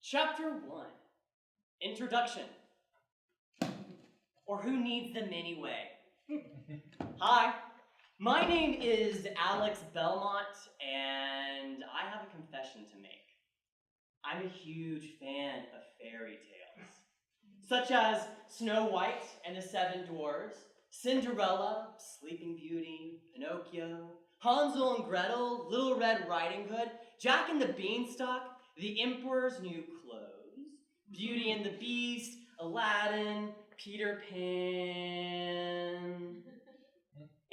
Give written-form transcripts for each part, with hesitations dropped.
Chapter 1, Introduction, or Who Needs Them Anyway? Hi, my name is Alex Belmont, and I have a confession to make. I'm a huge fan of fairy tales, such as Snow White and the Seven Dwarfs, Cinderella, Sleeping Beauty, Pinocchio, Hansel and Gretel, Little Red Riding Hood, Jack and the Beanstalk, The Emperor's New Clothes, Beauty and the Beast, Aladdin, Peter Pan,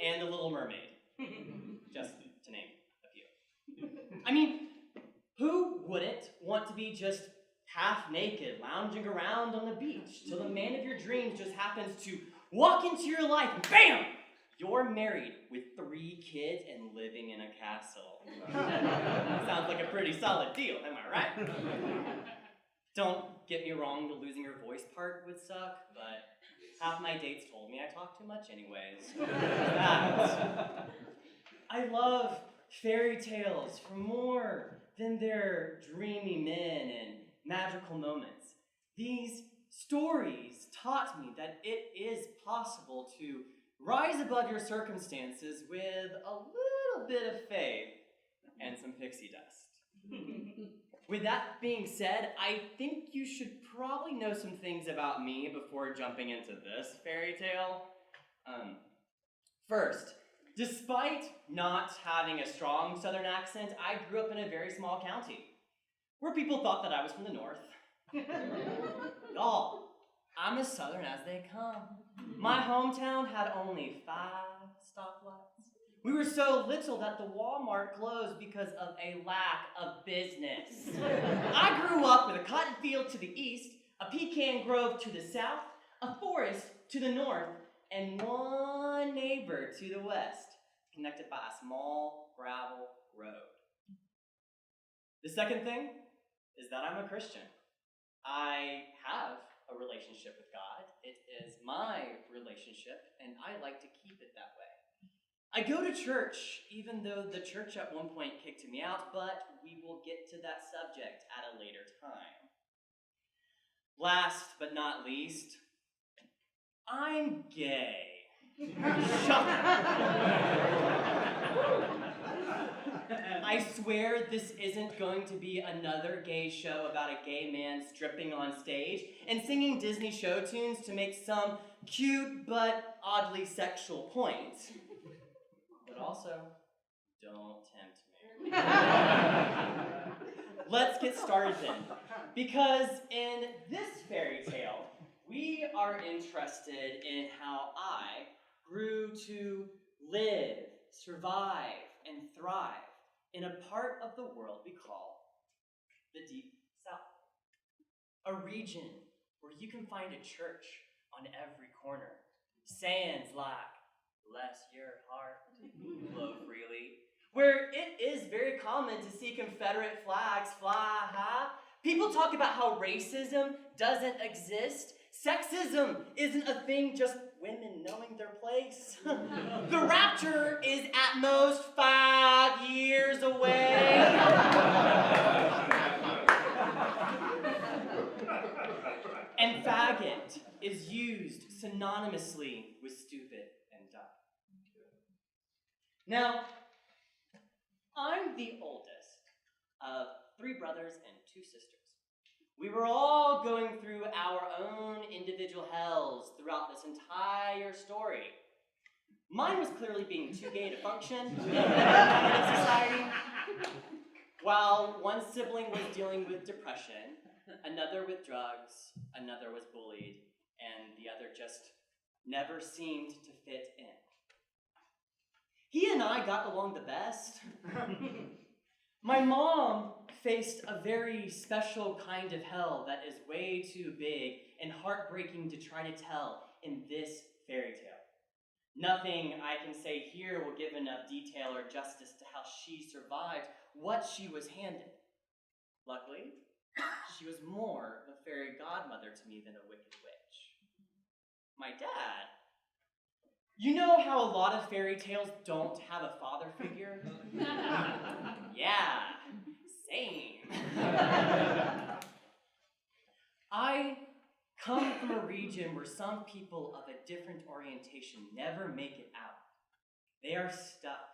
and The Little Mermaid, just to name a few. I mean, who wouldn't want to be just half naked, lounging around on the beach till the man of your dreams just happens to walk into your life and BAM! You're married with 3 kids and living in a castle. Sounds like a pretty solid deal, am I right? Don't get me wrong, the losing your voice part would suck, but half my dates told me I talk too much anyways. I love fairy tales for more than their dreamy men and magical moments. These stories taught me that it is possible to rise above your circumstances with a little bit of faith and some pixie dust. With that being said, I think you should probably know some things about me before jumping into this fairy tale. First, despite not having a strong southern accent, I grew up in a very small county where people thought that I was from the north. Y'all, I'm as southern as they come. My hometown had only 5 stoplights. We were so little that the Walmart closed because of a lack of business. I grew up with a cotton field to the east, a pecan grove to the south, a forest to the north, and one neighbor to the west, connected by a small gravel road. The second thing is that I'm a Christian. I have a relationship with God. It is my relationship, and I like to keep it that way. I go to church, even though the church at one point kicked me out, but we will get to that subject at a later time. Last but not least, I'm gay. I swear this isn't going to be another gay show about a gay man stripping on stage and singing Disney show tunes to make some cute but oddly sexual point. But also, don't tempt me. Let's get started then, because in this fairy tale, we are interested in how I grew to live, survive, and thrive in a part of the world we call the Deep South. A region where you can find a church on every corner. Sayings like, bless your heart, flow freely. Where it is very common to see Confederate flags fly high. People talk about how racism doesn't exist. Sexism isn't a thing, just women knowing their place. The rapture is at most 5 years away. And faggot is used synonymously with stupid and dumb. Now, I'm the oldest of 3 brothers and 2 sisters. We were all going through our own individual hells throughout this entire story. Mine was clearly being too gay to function in society, while one sibling was dealing with depression, another with drugs, another was bullied, and the other just never seemed to fit in. He and I got along the best. My mom faced a very special kind of hell that is way too big and heartbreaking to try to tell in this fairy tale. Nothing I can say here will give enough detail or justice to how she survived what she was handed. Luckily, she was more of a fairy godmother to me than a wicked witch. My dad, you know how a lot of fairy tales don't have a father figure? Yeah, same. I come from a region where some people of a different orientation never make it out. They are stuck.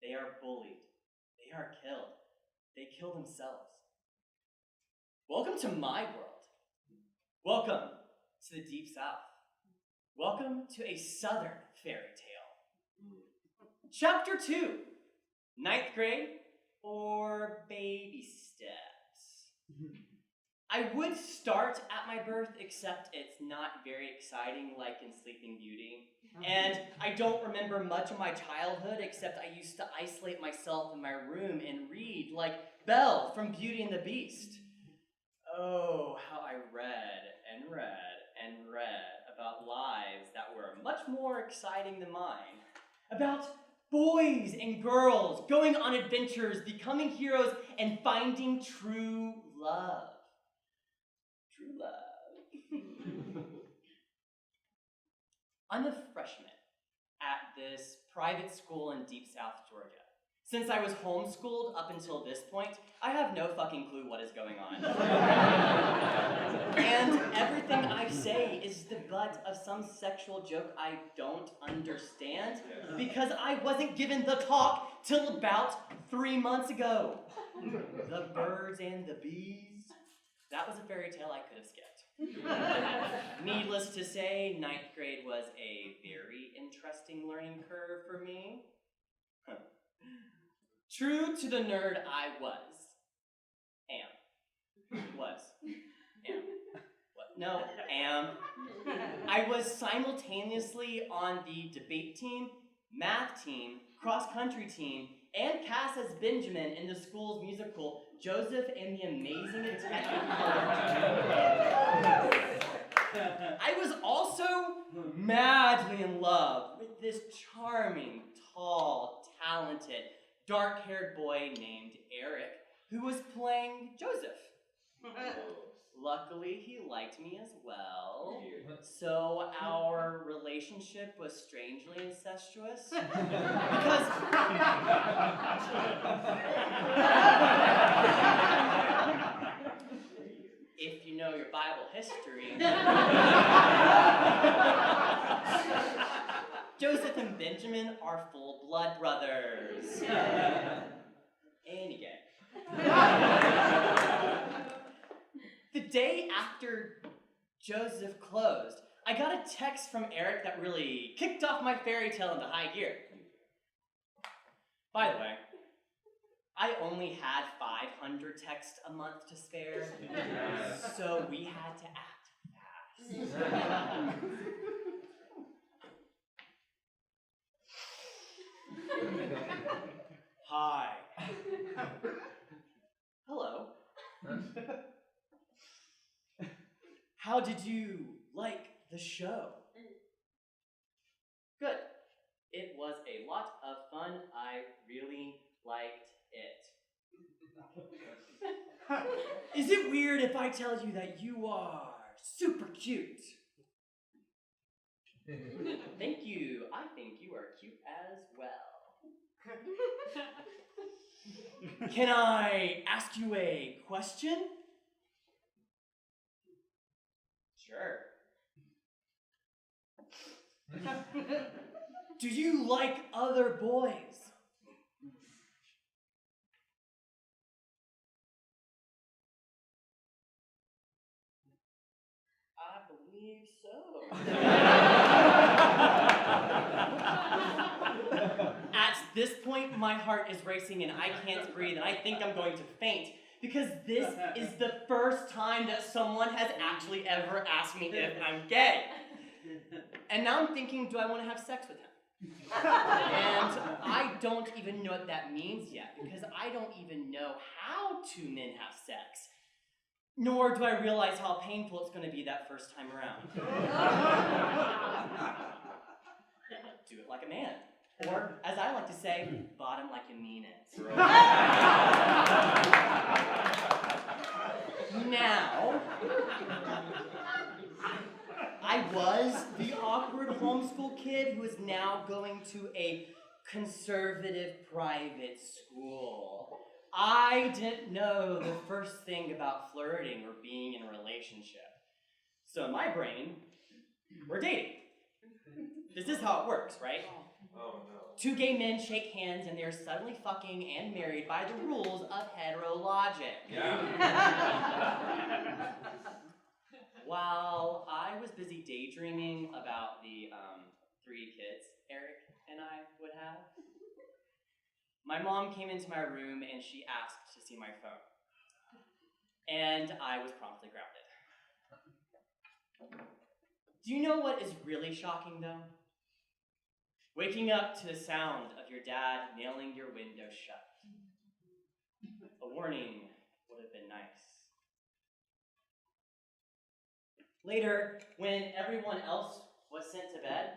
They are bullied. They are killed. They kill themselves. Welcome to my world. Welcome to the Deep South. Welcome to a Southern fairy tale. Chapter 2, 9th grade, or baby steps. I would start at my birth, except it's not very exciting like in Sleeping Beauty. And I don't remember much of my childhood, except I used to isolate myself in my room and read, like Belle from Beauty and the Beast. Oh, how I read and read and read about lives that were much more exciting than mine. About boys and girls going on adventures, becoming heroes, and finding true love. True love. I'm a freshman at this private school in Deep South, Georgia. Since I was homeschooled up until this point, I have no fucking clue what is going on. And everything I say is the butt of some sexual joke I don't understand because I wasn't given the talk till about 3 months ago. The birds and the bees. That was a fairy tale I could have skipped. Needless to say, 9th grade was a very interesting learning curve for me. True to the nerd I am. I was simultaneously on the debate team, math team, cross-country team, and cast as Benjamin in the school's musical, Joseph and the Amazing and Technicolor. I was also madly in love with this charming, tall, talented, dark-haired boy named Eric, who was playing Joseph. Luckily, he liked me as well, so our relationship was strangely incestuous. Because if you know your Bible history, Joseph and Benjamin are full-blood brothers. Anyway. The day after Joseph closed, I got a text from Eric that really kicked off my fairy tale into high gear. By the way, I only had 500 texts a month to spare, so we had to act fast. Hi. Hello. How did you like the show? Good. It was a lot of fun. I really liked it. Is it weird if I tell you that you are super cute? Thank you. I think you are cute as well. Can I ask you a question? Sure. Do you like other boys? I believe so. At this point, my heart is racing and I can't breathe and I think I'm going to faint because this is the first time that someone has actually ever asked me if I'm gay. And now I'm thinking, do I want to have sex with him? And I don't even know what that means yet because I don't even know how two men have sex. Nor do I realize how painful it's going to be that first time around. Do it like a man. Or, as I like to say, bottom like you mean it. Now, I was the awkward homeschool kid who is now going to a conservative private school. I didn't know the first thing about flirting or being in a relationship. So in my brain, we're dating. This is how it works, right? Oh no. Two gay men shake hands and they're suddenly fucking and married by the rules of hetero logic. Yeah. While I was busy daydreaming about the 3 kids Eric and I would have, my mom came into my room and she asked to see my phone. And I was promptly grounded. Do you know what is really shocking though? Waking up to the sound of your dad nailing your window shut. A warning would have been nice. Later, when everyone else was sent to bed,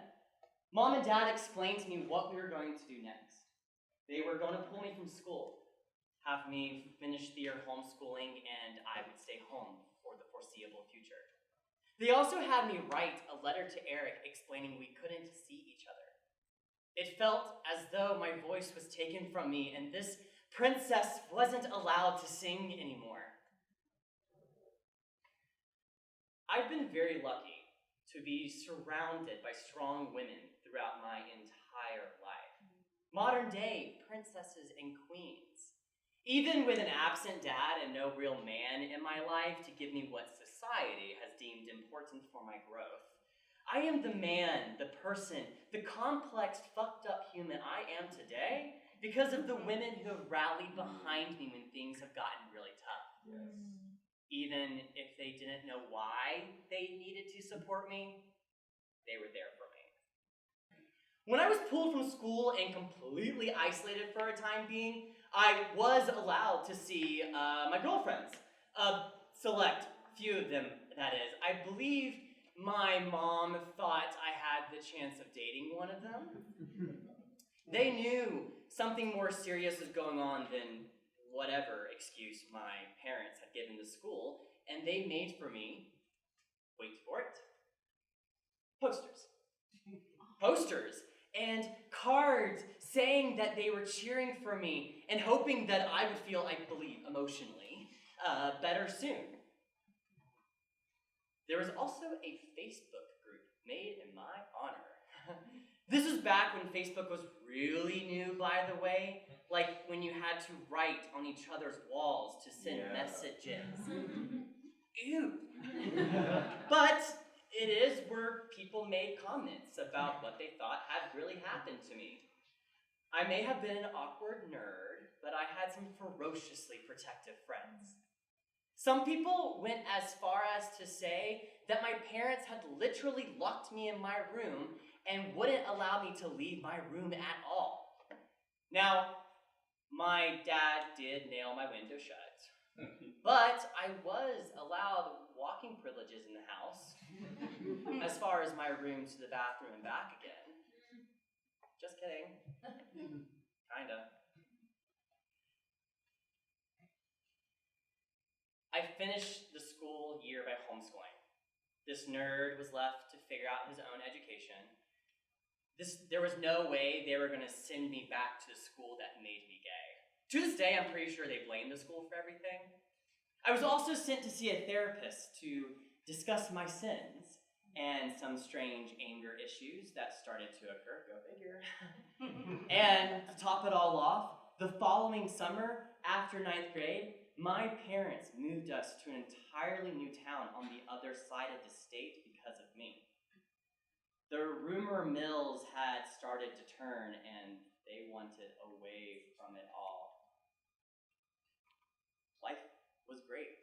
Mom and Dad explained to me what we were going to do next. They were going to pull me from school, have me finish the year homeschooling, and I would stay home for the foreseeable future. They also had me write a letter to Eric explaining we couldn't see each other. It felt as though my voice was taken from me and this princess wasn't allowed to sing anymore. I've been very lucky to be surrounded by strong women throughout my entire life. Modern day princesses and queens. Even with an absent dad and no real man in my life to give me what society has deemed important for my growth, I am the man, the person, the complex, fucked up human I am today because of the women who have rallied behind me when things have gotten really tough. Yes. Even if they didn't know why they needed to support me, they were there for me. When I was pulled from school and completely isolated for a time being, I was allowed to see my girlfriends. Select few of them, that is. I believe my mom thought I had the chance of dating one of them. They knew something more serious was going on than whatever excuse my parents had given to school, and they made for me, wait for it, posters. Posters and cards saying that they were cheering for me and hoping that I would feel, I believe, emotionally better soon. There was also a Facebook group made in my honor. This was back when Facebook was really new, by the way, like when you had to write on each other's walls to send messages. Ew. But it is where people made comments about what they thought had really happened to me. I may have been an awkward nerd, but I had some ferociously protective friends. Some people went as far as to say that my parents had literally locked me in my room and wouldn't allow me to leave my room at all. Now, my dad did nail my window shut, but I was allowed walking privileges in the house, as far as my room to the bathroom and back again. Just kidding. Kinda. I finished the school year by homeschooling. This nerd was left to figure out his own education. There was no way they were going to send me back to the school that made me gay. To this day, I'm pretty sure they blame the school for everything. I was also sent to see a therapist to discuss my sins and some strange anger issues that started to occur. Go figure. And to top it all off, the following summer, after 9th grade, my parents moved us to an entirely new town on the other side of the state because of me. The rumor mills had started to turn, and they wanted away from it all. Life was great.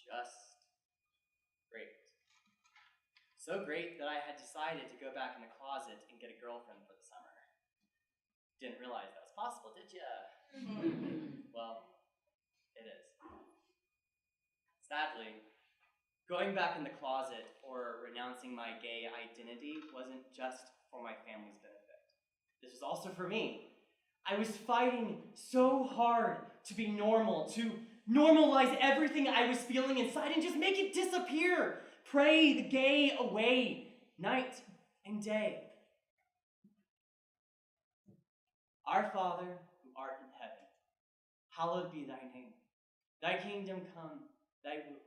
Just great. So great that I had decided to go back in the closet and get a girlfriend for the summer. Didn't realize that was possible, did ya? Well, it is. Sadly, going back in the closet or renouncing my gay identity wasn't just for my family's benefit. This was also for me. I was fighting so hard to be normal, to normalize everything I was feeling inside and just make it disappear. Pray the gay away, night and day. Our Father, who art in heaven, hallowed be thy name. Thy kingdom come, thy will.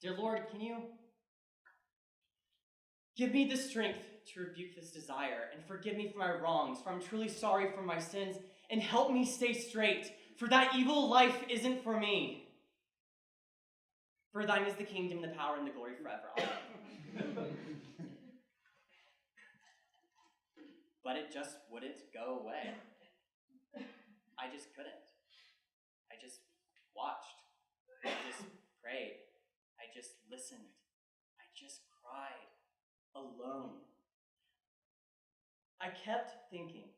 Dear Lord, can you give me the strength to rebuke this desire and forgive me for my wrongs, for I'm truly sorry for my sins, and help me stay straight, for that evil life isn't for me. For thine is the kingdom, the power, and the glory forever. Amen. But it just wouldn't go away. I just couldn't. I just watched. I just prayed. I just listened. I just cried. Alone. I kept thinking,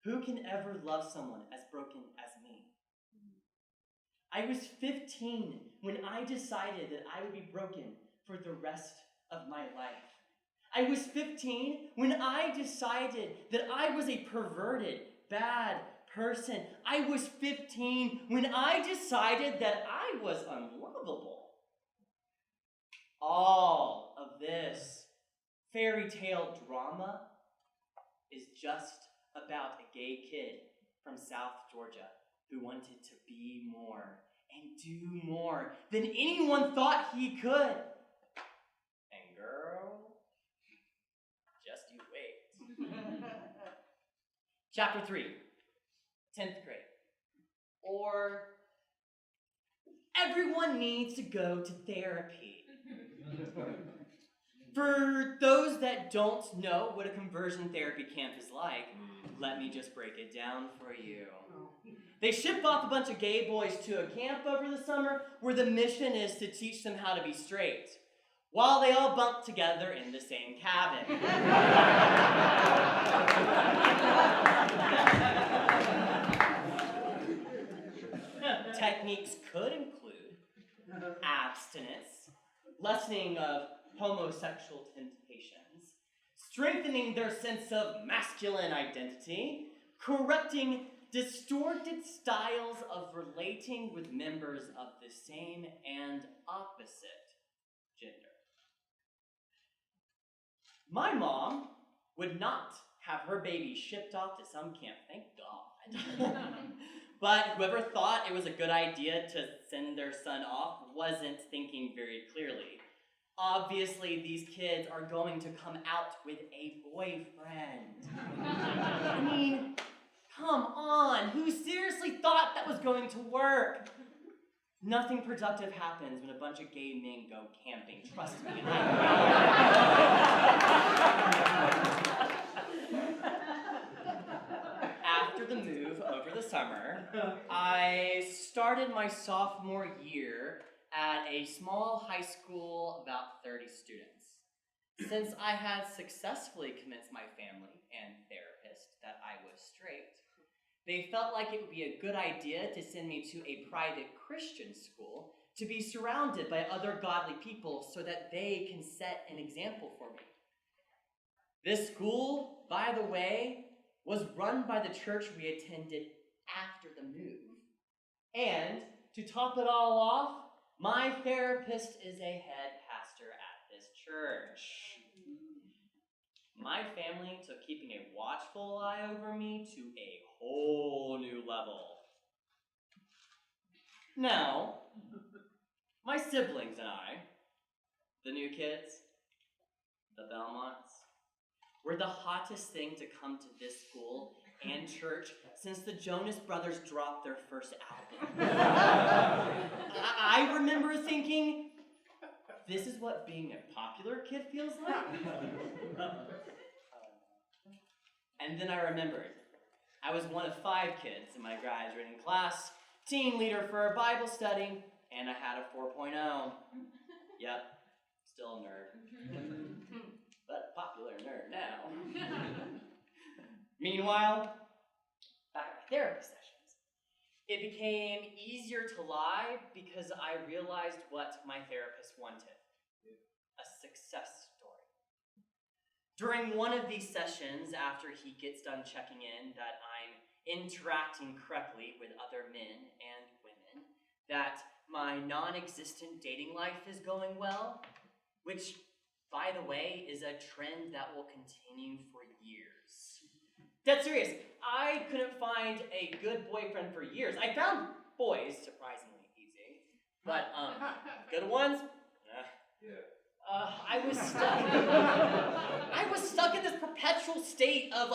who can ever love someone as broken as me? I was 15 when I decided that I would be broken for the rest of my life. I was 15 when I decided that I was a perverted, bad person. I was 15 when I decided that I was unlovable. All of this fairy tale drama is just about a gay kid from South Georgia who wanted to be more and do more than anyone thought he could. And girl, just you wait. Chapter 3, 10th grade. Or everyone needs to go to therapy. For those that don't know what a conversion therapy camp is like, let me just break it down for you. They ship off a bunch of gay boys to a camp over the summer where the mission is to teach them how to be straight, while they all bunk together in the same cabin. Techniques could include abstinence, lessening of homosexual temptations, strengthening their sense of masculine identity, correcting distorted styles of relating with members of the same and opposite gender. My mom would not have her baby shipped off to some camp, thank God. But whoever thought it was a good idea to send their son off wasn't thinking very clearly. Obviously, these kids are going to come out with a boyfriend. I mean, come on, who seriously thought that was going to work? Nothing productive happens when a bunch of gay men go camping, trust me. After the move over the summer, I started my sophomore year at a small high school, about 30 students. Since I had successfully convinced my family and therapist that I was straight, they felt like it would be a good idea to send me to a private Christian school to be surrounded by other godly people so that they can set an example for me. This school, by the way, was run by the church we attended after the move. And to top it all off, my therapist is a head pastor at this church. My family took keeping a watchful eye over me to a whole new level. Now, my siblings and I, the new kids, the Belmonts, were the hottest thing to come to this school and church since the Jonas Brothers dropped their first album. I remember thinking, this is what being a popular kid feels like? And then I remembered, I was one of 5 kids in my graduating class, team leader for a Bible study, and I had a 4.0. Yep, still a nerd. But a popular nerd now. Meanwhile, back at my therapy sessions, it became easier to lie because I realized what my therapist wanted. A success story. During one of these sessions, after he gets done checking in that I'm interacting correctly with other men and women, that my non-existent dating life is going well, which, by the way, is a trend that will continue for years. Dead serious. I couldn't find a good boyfriend for years. I found boys surprisingly easy, but good ones? I was stuck. I was stuck in this perpetual state of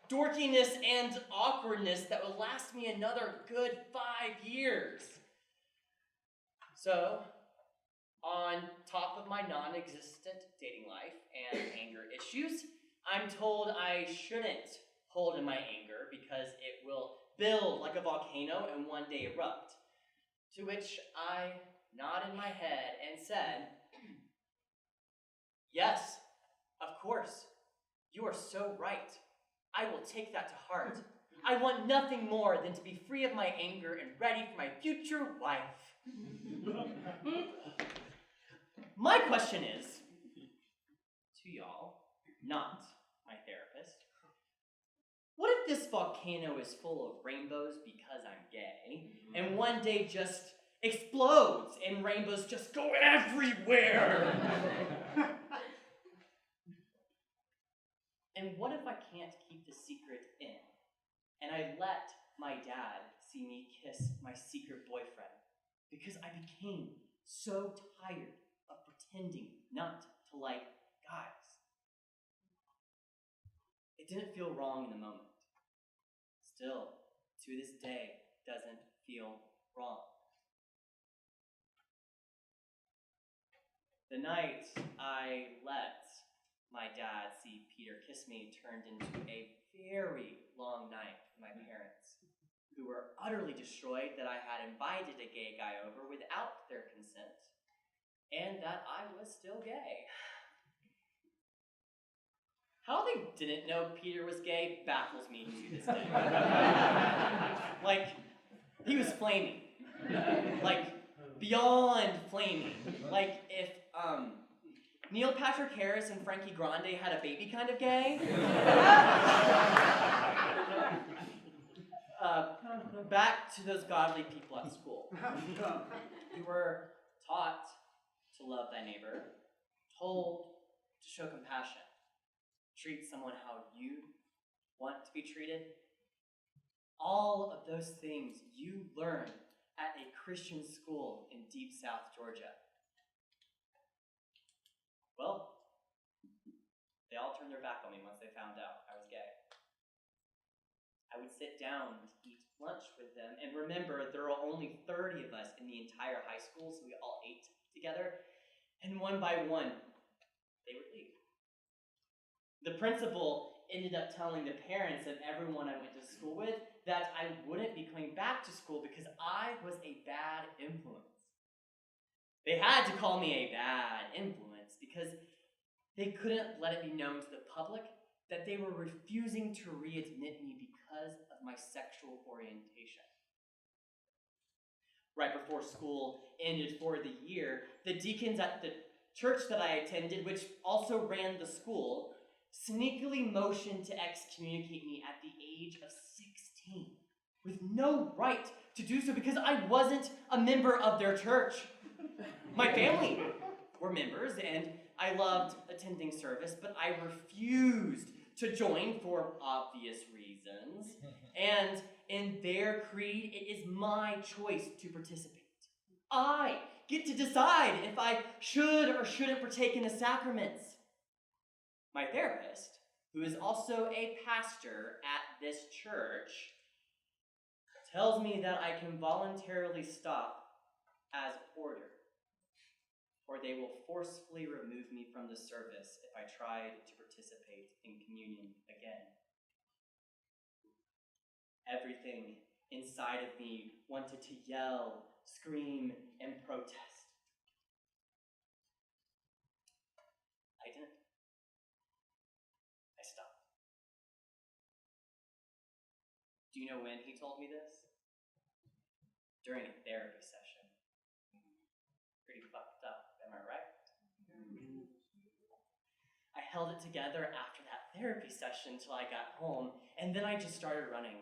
dorkiness and awkwardness that would last me another good 5 years. So, on top of my non-existent dating life and anger issues, I'm told I shouldn't hold in my anger because it will build like a volcano and one day erupt. To which I nodded my head and said, "Yes, of course. You are so right. I will take that to heart. I want nothing more than to be free of my anger and ready for my future wife." My question is, to y'all, not my therapist, what if this volcano is full of rainbows because I'm gay, and one day just explodes and rainbows just go everywhere? And what if I can't keep the secret in, and I let my dad see me kiss my secret boyfriend because I became so tired of pretending not to like guys? It didn't feel wrong in the moment. Still, to this day, doesn't feel wrong. The night I let my dad see Peter kiss me turned into a very long night for my parents, who were utterly destroyed that I had invited a gay guy over without their consent, and that I was still gay. How they didn't know Peter was gay baffles me to this day. He was flaming. Beyond flaming. If Neil Patrick Harris and Frankie Grande had a baby kind of gay. Back to those godly people at school. We were taught to love thy neighbor, told to show compassion, treat someone how you want to be treated. All of those things you learn at a Christian school in deep South Georgia. Well, they all turned their back on me once they found out I was gay. I would sit down to eat lunch with them, and remember, there were only 30 of us in the entire high school, so we all ate together, and one by one, they would leave. The principal ended up telling the parents of everyone I went to school with that I wouldn't be coming back to school because I was a bad influence. They had to call me a bad influence because they couldn't let it be known to the public that they were refusing to readmit me because of my sexual orientation. Right before school ended for the year, the deacons at the church that I attended, which also ran the school, sneakily motioned to excommunicate me at the age of 16, with no right to do so because I wasn't a member of their church. My family were members, and I loved attending service, but I refused to join for obvious reasons. And in their creed, it is my choice to participate. I get to decide if I should or shouldn't partake in the sacraments. My therapist, who is also a pastor at this church, tells me that I can voluntarily stop as ordered, or they will forcefully remove me from the service if I tried to participate in communion again. Everything inside of me wanted to yell, scream, and protest. I didn't. I stopped. Do you know when he told me this? During a therapy session. Pretty fucked up, am I right? I held it together after that therapy session till I got home, and then I just started running.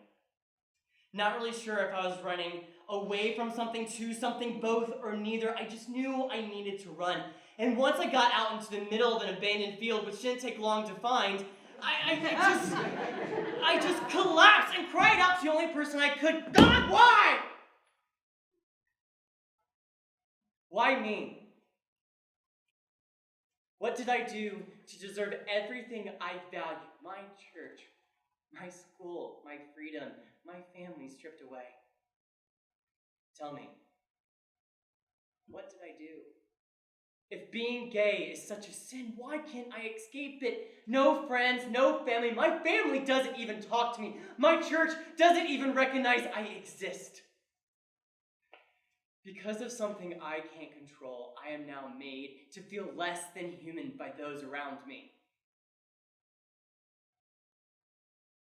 Not really sure if I was running away from something, to something, both, or neither. I just knew I needed to run. And once I got out into the middle of an abandoned field, which didn't take long to find, I just collapsed and cried out to the only person I could. God, why? Why me? What did I do to deserve everything I value? My church, my school, my freedom, my family stripped away. Tell me, what did I do? If being gay is such a sin, why can't I escape it? No friends, no family. My family doesn't even talk to me. My church doesn't even recognize I exist. Because of something I can't control, I am now made to feel less than human by those around me.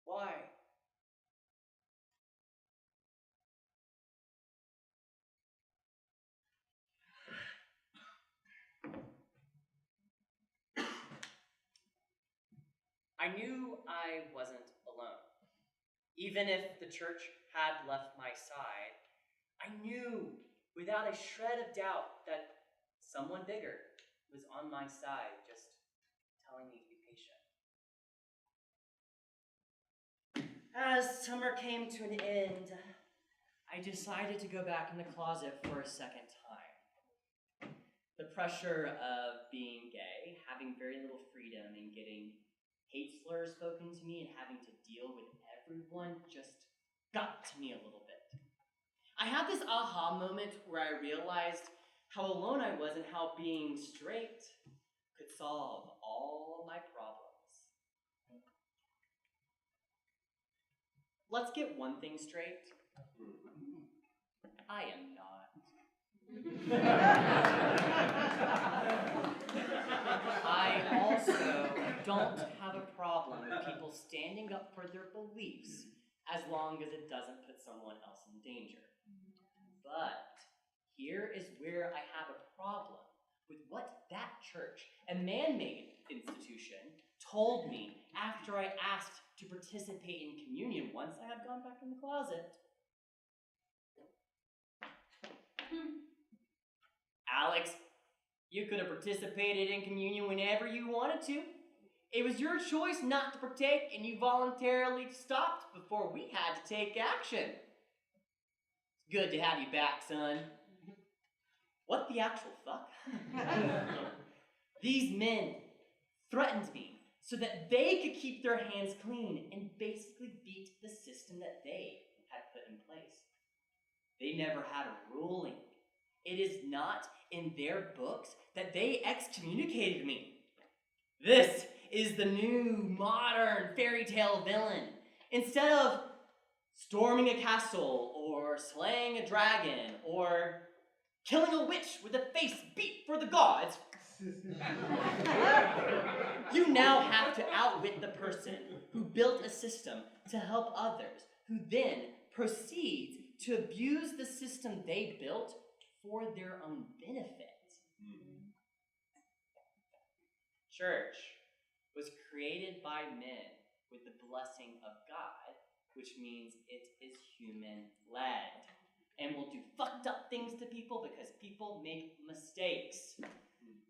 Why? I knew I wasn't alone. Even if the church had left my side, I knew without a shred of doubt that someone bigger was on my side, just telling me to be patient. As summer came to an end, I decided to go back in the closet for a second time. The pressure of being gay, having very little freedom, and getting hate slurs spoken to me and having to deal with everyone just got to me a little bit. I had this aha moment where I realized how alone I was and how being straight could solve all of my problems. Let's get one thing straight. I am not. I also don't have a problem with people standing up for their beliefs as long as it doesn't put someone else in danger. But here is where I have a problem with what that church, a man-made institution, told me after I asked to participate in communion once I had gone back in the closet. Alex, you could have participated in communion whenever you wanted to. It was your choice not to partake, and you voluntarily stopped before we had to take action. It's good to have you back, son. What the actual fuck? These men threatened me so that they could keep their hands clean and basically beat the system that they had put in place. They never had a ruling. It is not in their books that they excommunicated me. This is the new, modern fairytale villain. Instead of storming a castle, or slaying a dragon, or killing a witch with a face beat for the gods, you now have to outwit the person who built a system to help others, who then proceeds to abuse the system they built for their own benefit. Church was created by men with the blessing of God, which means it is human-led, and will do fucked up things to people because people make mistakes.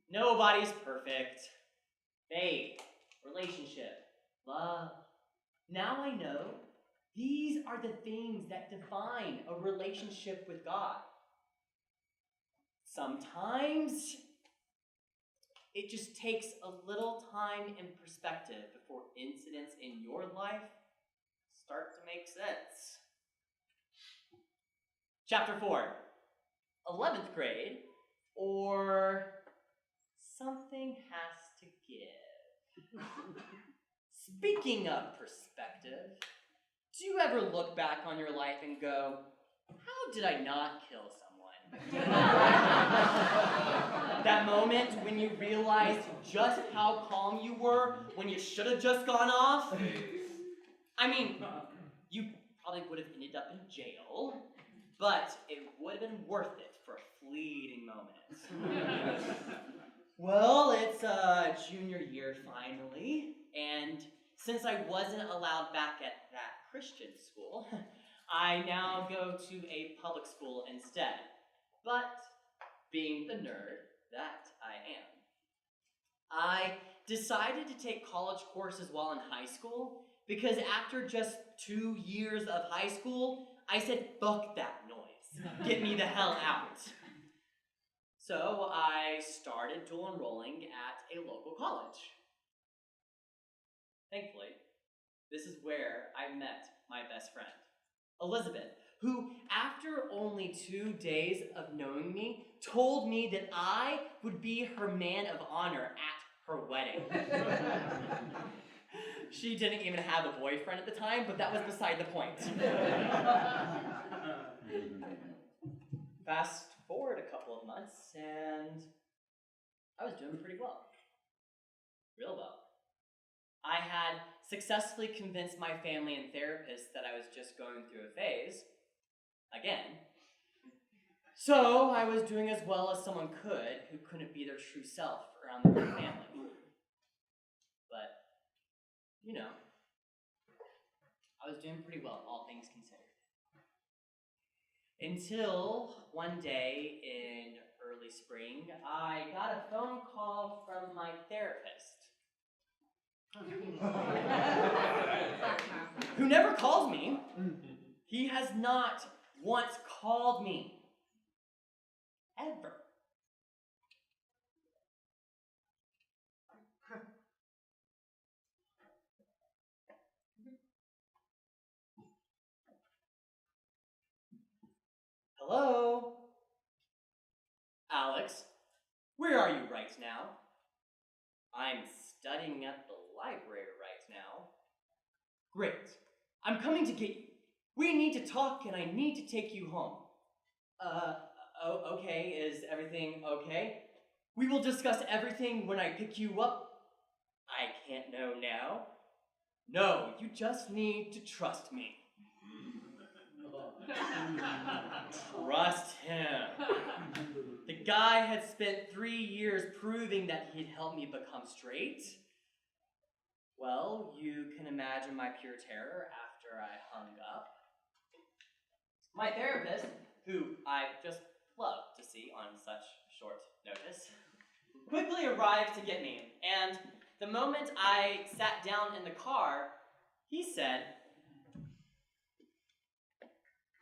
Nobody's perfect. Faith, relationship, love. Now I know these are the things that define a relationship with God. Sometimes it just takes a little time and perspective before incidents in your life start to make sense. Chapter 4, 11th grade, or something has to give. Speaking of perspective, do you ever look back on your life and go, how did I not kill someone? That moment when you realized just how calm you were when you should have just gone off? I mean, you probably would have ended up in jail, but it would have been worth it for a fleeting moment. Well, it's junior year finally, and since I wasn't allowed back at that Christian school, I now go to a public school instead. But being the nerd that I am, I decided to take college courses while in high school because after just 2 years of high school, I said, fuck that noise. Get me the hell out. So I started dual enrolling at a local college. Thankfully, this is where I met my best friend, Elizabeth, who, after only 2 days of knowing me, told me that I would be her man of honor at her wedding. She didn't even have a boyfriend at the time, but that was beside the point. Fast forward a couple of months, and I was doing pretty well. Real well. I had successfully convinced my family and therapist that I was just going through a phase, again. So I was doing as well as someone could who couldn't be their true self around their own family. But, you know, I was doing pretty well, all things considered. Until one day in early spring, I got a phone call from my therapist. Who never calls me. He has not once called me. Ever. Hello? Alex, where are you right now? I'm studying at the library right now. Great. I'm coming to get you. We need to talk and I need to take you home. Okay, is everything okay? We will discuss everything when I pick you up. I can't know now. No, you just need to trust me. Trust him. The guy had spent 3 years proving that he'd helped me become straight. Well, you can imagine my pure terror after I hung up. My therapist, who I just love to see on such short notice, quickly arrived to get me, and the moment I sat down in the car, he said,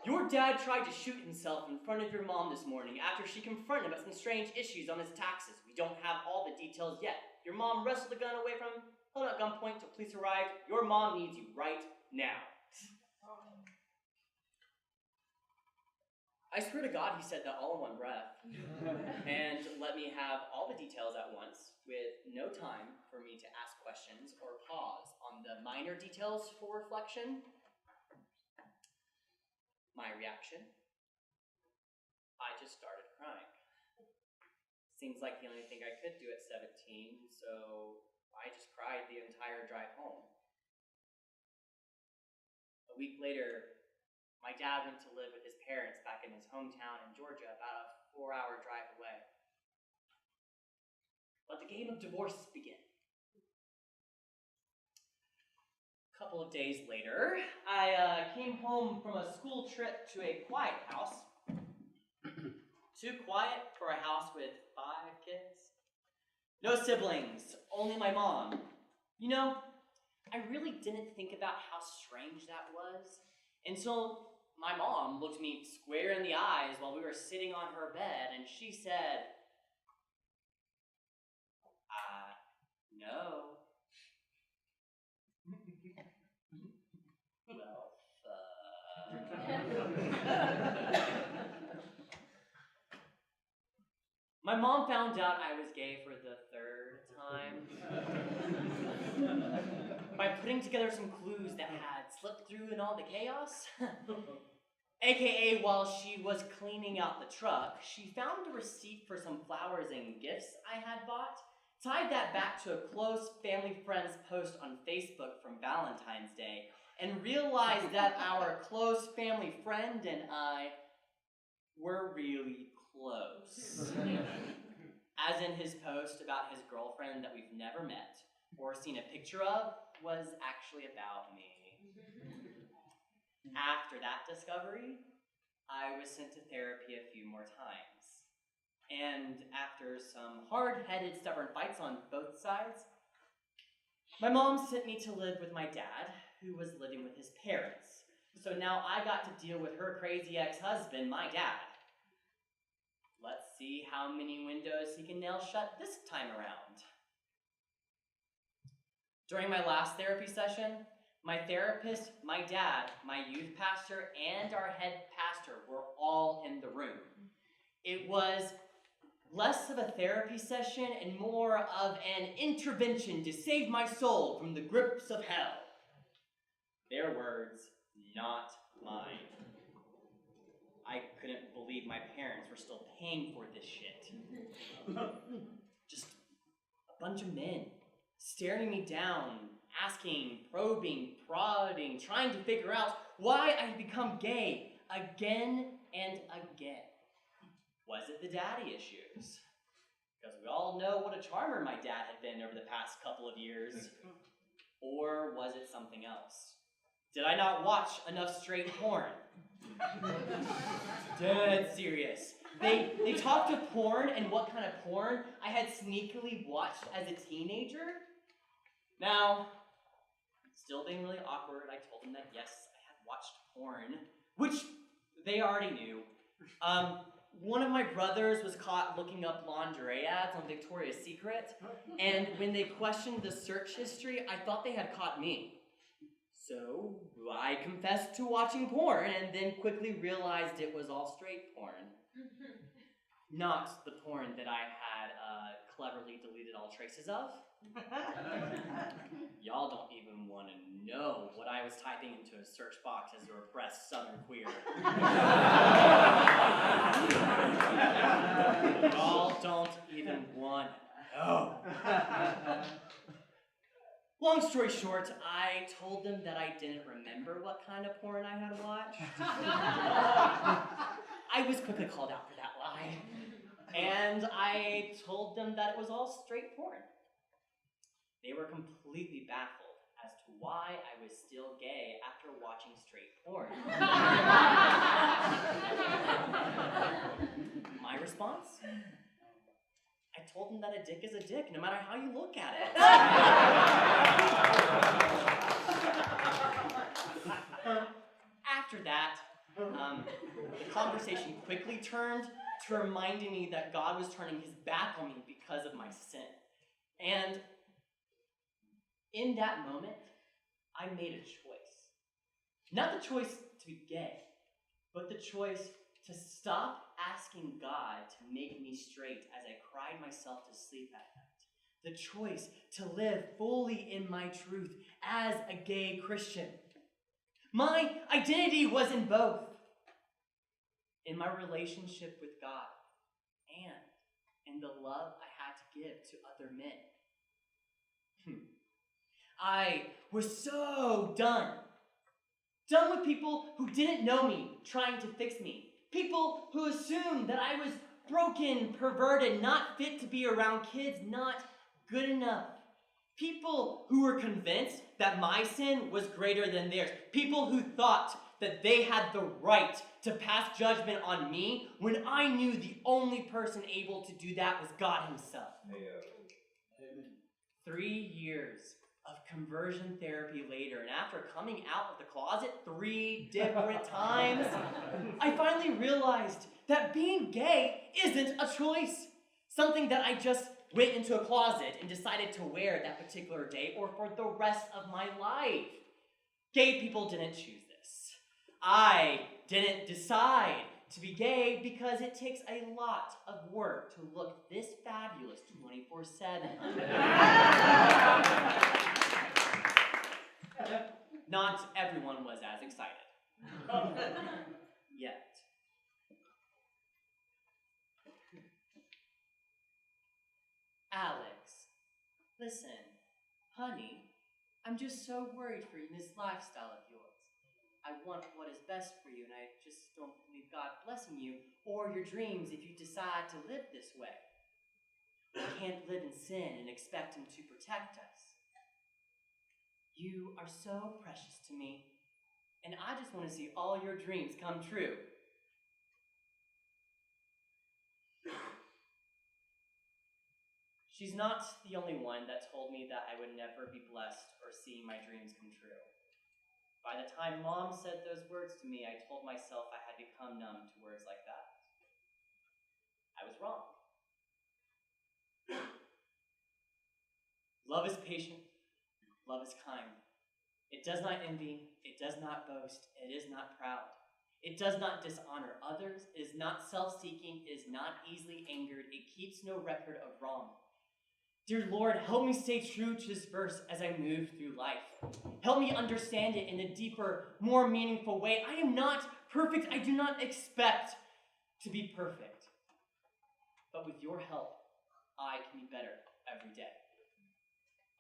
"Your dad tried to shoot himself in front of your mom this morning after she confronted him about some strange issues on his taxes. We don't have all the details yet. Your mom wrestled the gun away from him, held at gunpoint till police arrived. Your mom needs you right now." I swear to God, he said that all in one breath, and let me have all the details at once, with no time for me to ask questions or pause on the minor details for reflection. My reaction? I just started crying. Seems like the only thing I could do at 17, so I just cried the entire drive home. A week later, my dad went to live with his parents back in his hometown in Georgia, about a 4-hour drive away. Let the game of divorce begin. A couple of days later, I came home from a school trip to a quiet house. Too quiet for a house with 5 kids. No siblings, only my mom. You know, I really didn't think about how strange that was until my mom looked me square in the eyes while we were sitting on her bed, and she said, no. Well, My mom found out I was gay for the 3rd time by putting together some clues that had slipped through in all the chaos. AKA, while she was cleaning out the truck, she found a receipt for some flowers and gifts I had bought, tied that back to a close family friend's post on Facebook from Valentine's Day, and realized that our close family friend and I were really close. As in his post about his girlfriend that we've never met or seen a picture of was actually about me. After that discovery, I was sent to therapy a few more times. And after some hard-headed, stubborn fights on both sides, My mom sent me to live with my dad, who was living with his parents. So now I got to deal with her crazy ex-husband, my dad. Let's see how many windows he can nail shut this time around. During my last therapy session, my therapist, my dad, my youth pastor, and our head pastor were all in the room. It was less of a therapy session and more of an intervention to save my soul from the grips of hell. Their words, not mine. I couldn't believe my parents were still paying for this shit. Just a bunch of men staring me down, asking, probing, prodding, trying to figure out why I had become gay again and again. Was it the daddy issues? Because we all know what a charmer my dad had been over the past couple of years. Or was it something else? Did I not watch enough straight porn? Dead serious. They talked of porn and what kind of porn I had sneakily watched as a teenager. Now, still being really awkward, I told them that yes, I had watched porn, which they already knew. One of my brothers was caught looking up lingerie ads on Victoria's Secret, and when they questioned the search history, I thought they had caught me. So I confessed to watching porn and then quickly realized it was all straight porn. Not the porn that I had cleverly deleted all traces of. Y'all don't even want to know what I was typing into a search box as a repressed Southern queer. Y'all don't even want to know. Long story short, I told them that I didn't remember what kind of porn I had watched. I was quickly called out for that lie. And I told them that it was all straight porn. They were completely baffled as to why I was still gay after watching straight porn. My response? I told them that a dick is a dick, no matter how you look at it. After that, the conversation quickly turned to reminding me that God was turning his back on me because of my sin. And in that moment, I made a choice. Not the choice to be gay, but the choice to stop asking God to make me straight as I cried myself to sleep at night. The choice to live fully in my truth as a gay Christian. My identity was in both. In my relationship with God and in the love I had to give to other men. I was so done. Done with people who didn't know me, trying to fix me. People who assumed that I was broken, perverted, not fit to be around kids, not good enough. People who were convinced that my sin was greater than theirs. People who thought that they had the right to pass judgment on me when I knew the only person able to do that was God himself. Amen. 3 years of conversion therapy later, and after coming out of the closet 3 different times, I finally realized that being gay isn't a choice. Something that I just went into a closet and decided to wear that particular day or for the rest of my life. Gay people didn't choose this. I didn't decide to be gay because it takes a lot of work to look this fabulous 24/7. Not everyone was as excited. Yet. Alex, listen, honey, I'm just so worried for you in this lifestyle of yours. I want what is best for you, and I just don't believe God blessing you or your dreams if you decide to live this way. We can't live in sin and expect him to protect us. You are so precious to me, and I just want to see all your dreams come true. She's not the only one that told me that I would never be blessed or see my dreams come true. By the time Mom said those words to me, I told myself I had become numb to words like that. I was wrong. Love is patient. Love is kind. It does not envy. It does not boast. It is not proud. It does not dishonor others. It is not self-seeking. It is not easily angered. It keeps no record of wrong. Dear Lord, help me stay true to this verse as I move through life. Help me understand it in a deeper, more meaningful way. I am not perfect. I do not expect to be perfect. But with your help, I can be better every day.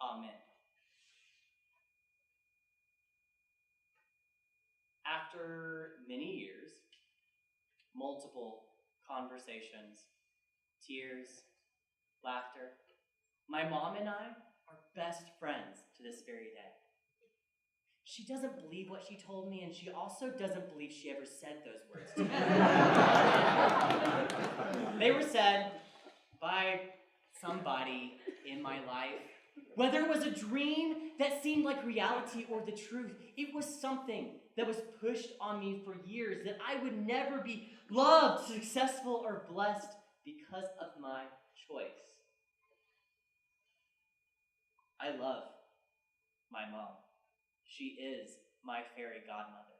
Amen. After many years, multiple conversations, tears, laughter, my mom and I are best friends to this very day. She doesn't believe what she told me, and she also doesn't believe she ever said those words to me. They were said by somebody in my life. Whether it was a dream that seemed like reality or the truth, it was something that was pushed on me for years, that I would never be loved, successful, or blessed because of my choice. I love my mom. She is my fairy godmother.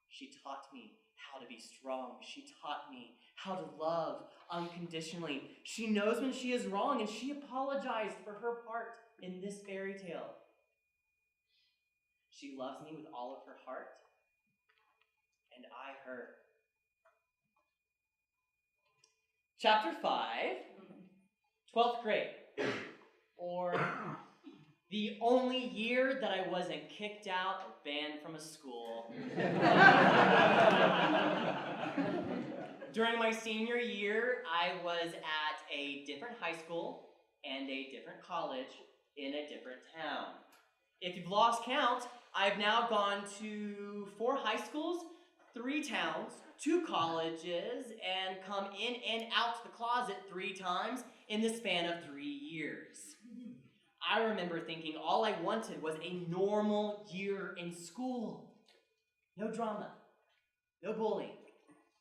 She taught me how to be strong. She taught me how to love unconditionally. She knows when she is wrong, and she apologized for her part in this fairy tale. She loves me with all of her heart, and I her. Chapter 5, 12th grade, or the only year that I wasn't kicked out or banned from a school. During my senior year, I was at a different high school and a different college in a different town. If you've lost count, I've now gone to 4 high schools, 3 towns, 2 colleges, and come in and out the closet 3 times in the span of 3 years. I remember thinking all I wanted was a normal year in school. No drama, no bullying,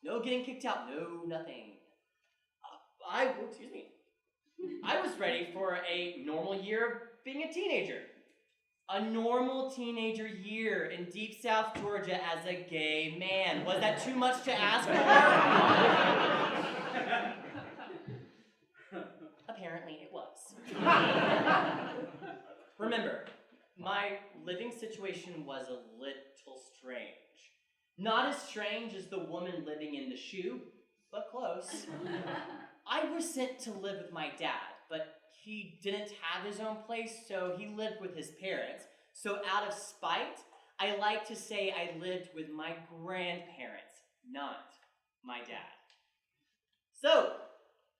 no getting kicked out, no nothing. I was ready for a normal year of being a teenager. A normal teenager year in deep South Georgia as a gay man. Was that too much to ask for? Apparently it was. Remember, my living situation was a little strange. Not as strange as the woman living in the shoe, but close. I was sent to live with my dad, but he didn't have his own place, so he lived with his parents. So out of spite, I like to say I lived with my grandparents, not my dad. So,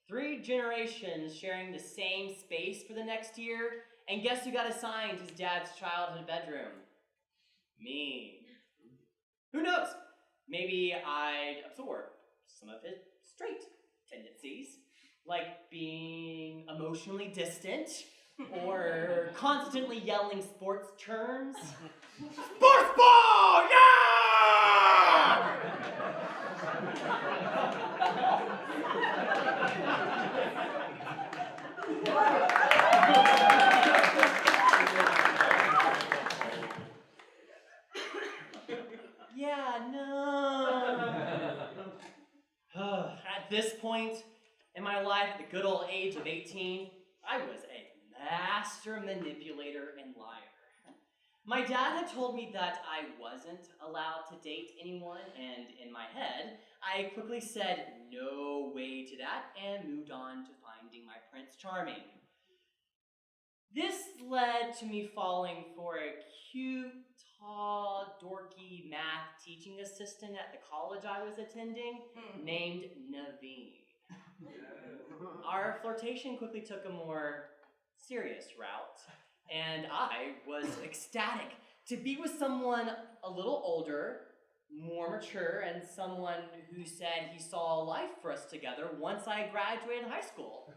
3 generations sharing the same space for the next year, and guess who got assigned his dad's childhood bedroom? Me. Who knows? Maybe I'd absorb some of his straight tendencies, like being emotionally distant, or constantly yelling sports terms. Sports ball! Yeah! Yeah, no. At this point in my life, at the good old age of 18, I was a master manipulator and liar. My dad had told me that I wasn't allowed to date anyone, and in my head, I quickly said no way to that and moved on to finding my Prince Charming. This led to me falling for a cute, tall, dorky math teaching assistant at the college I was attending named Naveen. Our flirtation quickly took a more serious route, and I was ecstatic to be with someone a little older, more mature, and someone who said he saw life for us together once I graduated high school.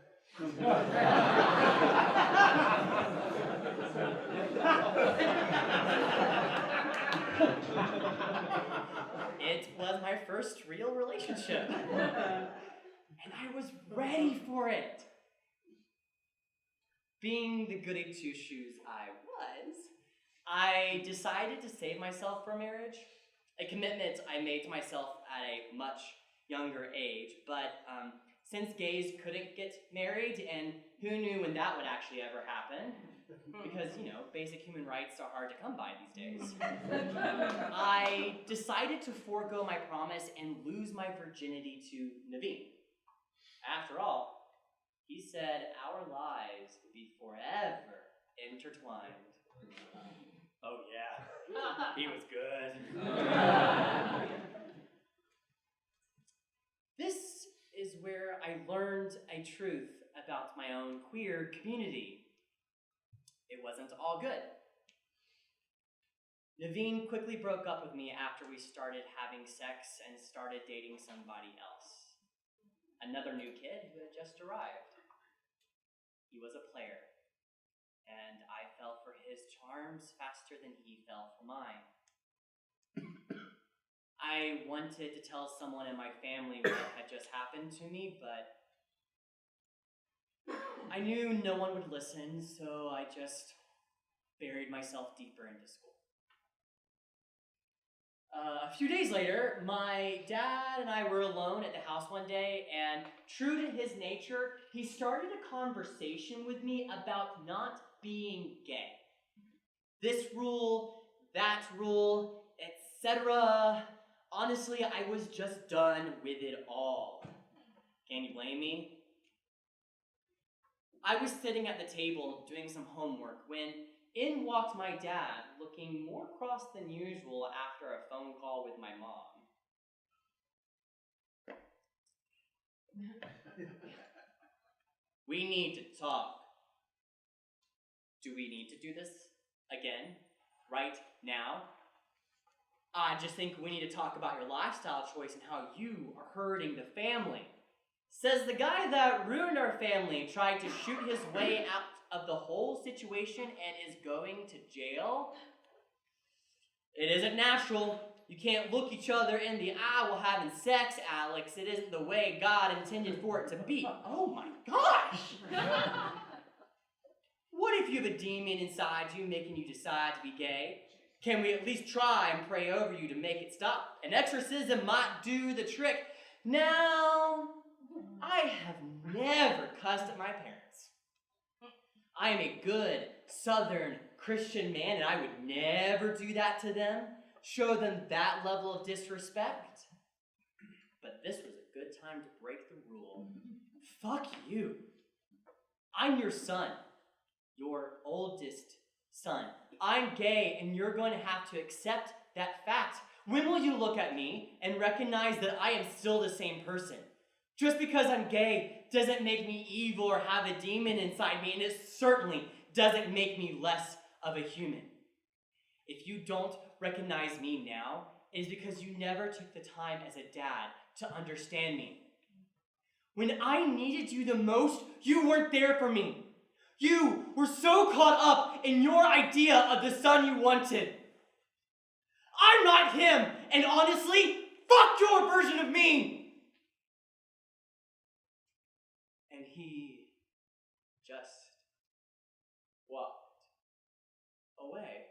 It was my first real relationship. And I was ready for it. Being the goody two-shoes I decided to save myself for marriage, a commitment I made to myself at a much younger age. But since gays couldn't get married, and who knew when that would actually ever happen, because, basic human rights are hard to come by these days, I decided to forego my promise and lose my virginity to Naveen. After all, he said our lives would be forever intertwined. Oh yeah, he was good. This is where I learned a truth about my own queer community. It wasn't all good. Naveen quickly broke up with me after we started having sex and started dating somebody else. Another new kid who had just arrived. He was a player, and I fell for his charms faster than he fell for mine. I wanted to tell someone in my family what had just happened to me, but I knew no one would listen, so I just buried myself deeper into school. A few days later, my dad and I were alone at the house one day, and true to his nature, he started a conversation with me about not being gay. This rule, that rule, etc. Honestly, I was just done with it all. Can you blame me? I was sitting at the table doing some homework when in walked my dad, looking more cross than usual after a phone call with my mom. We need to talk. Do we need to do this again? Right now? I just think we need to talk about your lifestyle choice and how you are hurting the family. Says the guy that ruined our family, tried to shoot his way out of the whole situation and is going to jail? It isn't natural. You can't look each other in the eye while having sex, Alex. It isn't the way God intended for it to be. Oh my gosh! What if you have a demon inside you making you decide to be gay? Can we at least try and pray over you to make it stop? An exorcism might do the trick. Now, I have never cussed at my parents. I am a good Southern Christian man, and I would never do that to them, show them that level of disrespect. But this was a good time to break the rule. Fuck you. I'm your son, your oldest son. I'm gay, and you're going to have to accept that fact. When will you look at me and recognize that I am still the same person? Just because I'm gay doesn't make me evil or have a demon inside me, and it certainly doesn't make me less of a human. If you don't recognize me now, it is because you never took the time as a dad to understand me. When I needed you the most, you weren't there for me. You were so caught up in your idea of the son you wanted. I'm not him, and honestly, fuck your version of me. And he just walked away.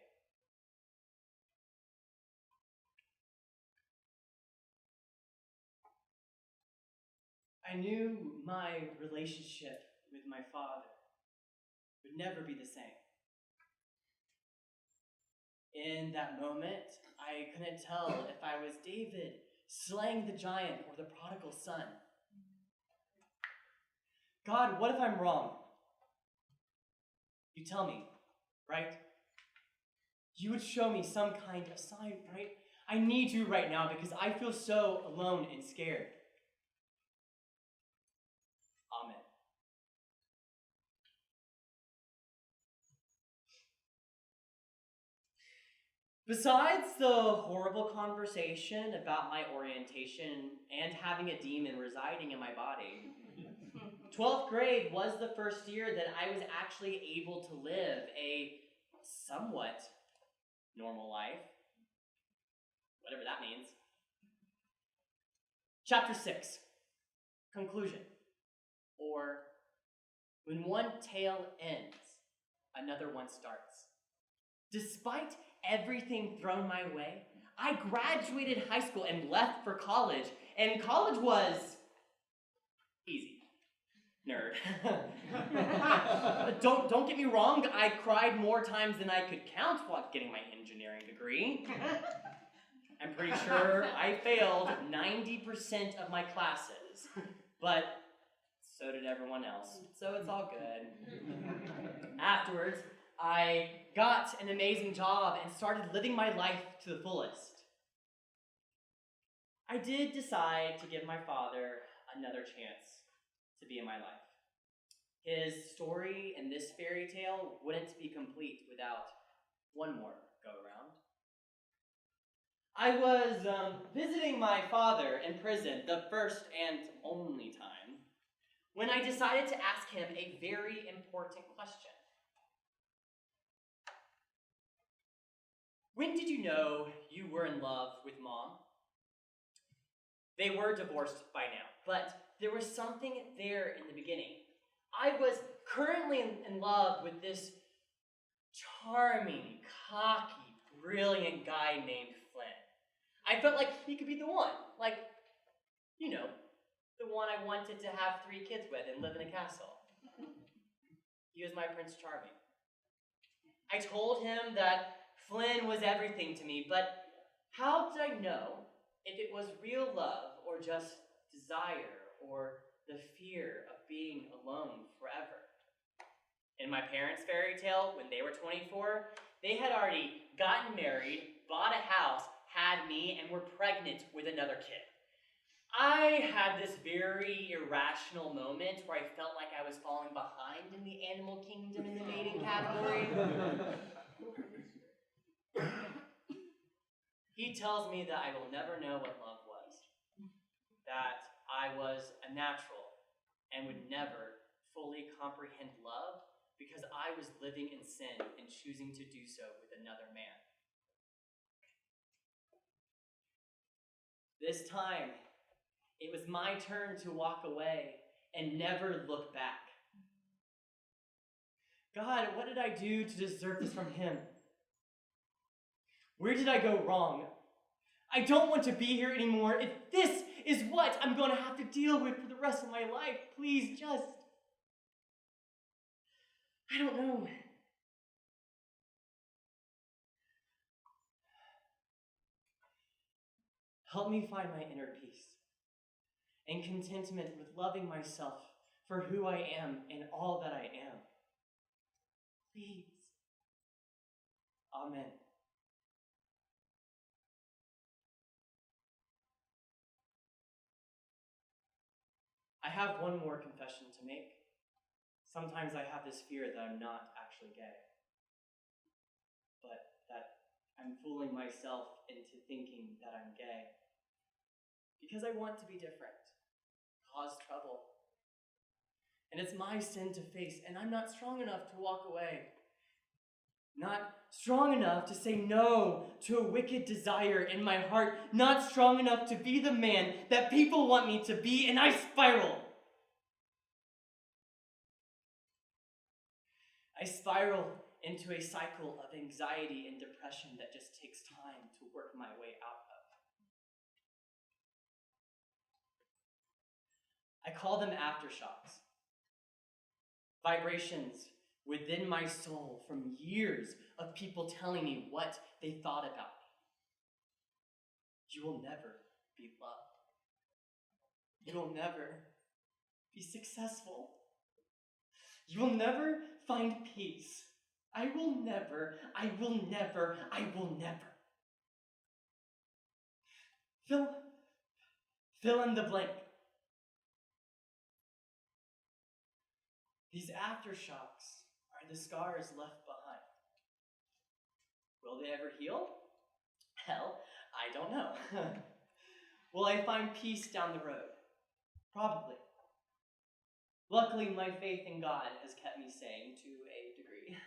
I knew my relationship with my father would never be the same. In that moment, I couldn't tell if I was David slaying the giant or the prodigal son. God, what if I'm wrong? You tell me, right? You would show me some kind of sign, right? I need you right now because I feel so alone and scared. Amen. Besides the horrible conversation about my orientation and having a demon residing in my body, 12th grade was the first year that I was actually able to live a somewhat normal life, whatever that means. Chapter 6, conclusion, or when one tale ends, another one starts. Despite everything thrown my way, I graduated high school and left for college, and college was easy. Nerd. Don't get me wrong, I cried more times than I could count while getting my engineering degree. I'm pretty sure I failed 90% of my classes, but so did everyone else, so it's all good. Afterwards, I got an amazing job and started living my life to the fullest. I did decide to give my father another chance to be in my life. His story in this fairy tale wouldn't be complete without one more go-around. I was visiting my father in prison the first and only time when I decided to ask him a very important question. When did you know you were in love with Mom? They were divorced by now, but there was something there in the beginning. I was currently in love with this charming, cocky, brilliant guy named Flynn. I felt like he could be the one. Like, you know, the one I wanted to have 3 kids with and live in a castle. He was my Prince Charming. I told him that Flynn was everything to me, but how did I know if it was real love or just desire or the fear of being alone forever? In my parents' fairy tale, when they were 24, they had already gotten married, bought a house, had me, and were pregnant with another kid. I had this very irrational moment where I felt like I was falling behind in the animal kingdom in the mating category. He tells me that I will never know what love was, that I was a natural and would never fully comprehend love because I was living in sin and choosing to do so with another man. This time, it was my turn to walk away and never look back. God, what did I do to deserve this from him? Where did I go wrong? I don't want to be here anymore. If this is what I'm going to have to deal with for the rest of my life, please just... I don't know. Help me find my inner peace and contentment with loving myself for who I am and all that I am. Please. Amen. I have one more confession to make. Sometimes I have this fear that I'm not actually gay, but that I'm fooling myself into thinking that I'm gay because I want to be different, cause trouble. And it's my sin to face, and I'm not strong enough to walk away. Not strong enough to say no to a wicked desire in my heart. Not strong enough to be the man that people want me to be, and I spiral. I spiral into a cycle of anxiety and depression that just takes time to work my way out of. I call them aftershocks. Vibrations within my soul from years of people telling me what they thought about me. You will never be loved. You will never be successful. You will never find peace. I will never. Fill in the blank. These aftershocks are the scars left behind. Will they ever heal? Hell, I don't know. Will I find peace down the road? Probably. Luckily, my faith in God has kept me sane to a degree.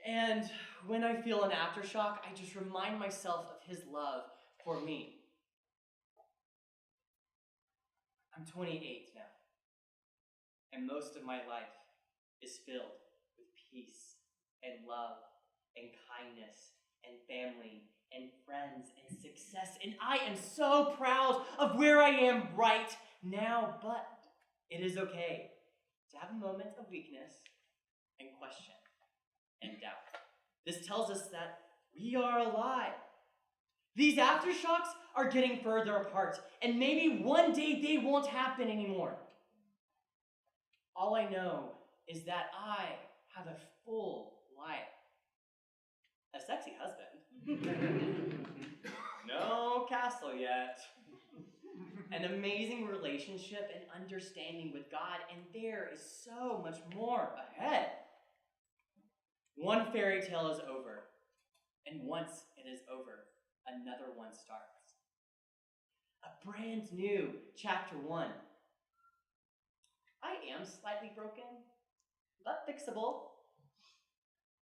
And when I feel an aftershock, I just remind myself of his love for me. I'm 28 now, and most of my life is filled with peace and love and kindness and family and friends and success, and I am so proud of where I am right now, but it is okay to have a moment of weakness and question and doubt. This tells us that we are alive. These aftershocks are getting further apart, and maybe one day they won't happen anymore. All I know is that I have a full life. A sexy husband. No castle yet. An amazing relationship and understanding with God, and there is so much more ahead. One fairy tale is over, and once it is over, another one starts. A brand new chapter 1. I am slightly broken, but fixable.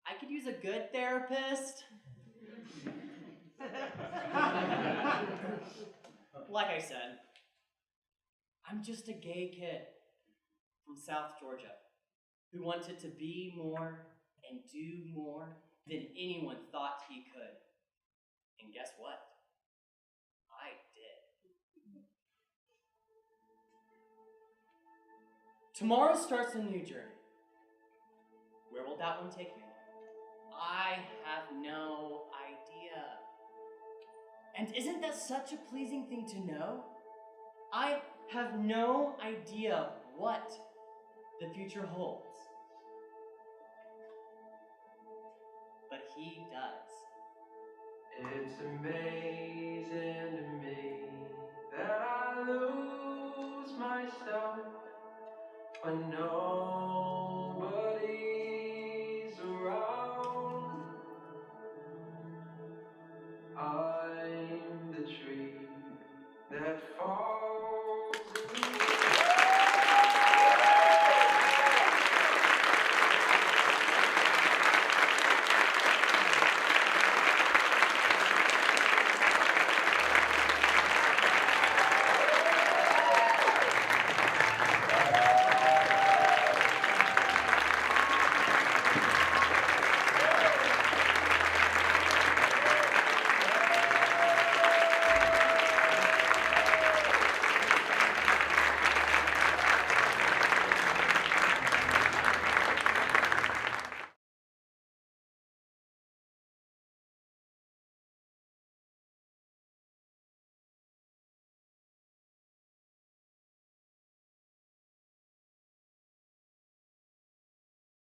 I could use a good therapist. Like I said, I'm just a gay kid from South Georgia who wanted to be more and do more than anyone thought he could. And guess what? I did. Tomorrow starts a new journey. Where will that one take me? I have no idea. And isn't that such a pleasing thing to know? I have no idea what the future holds. But he does. It's amazing to me that I lose myself when nobody's around.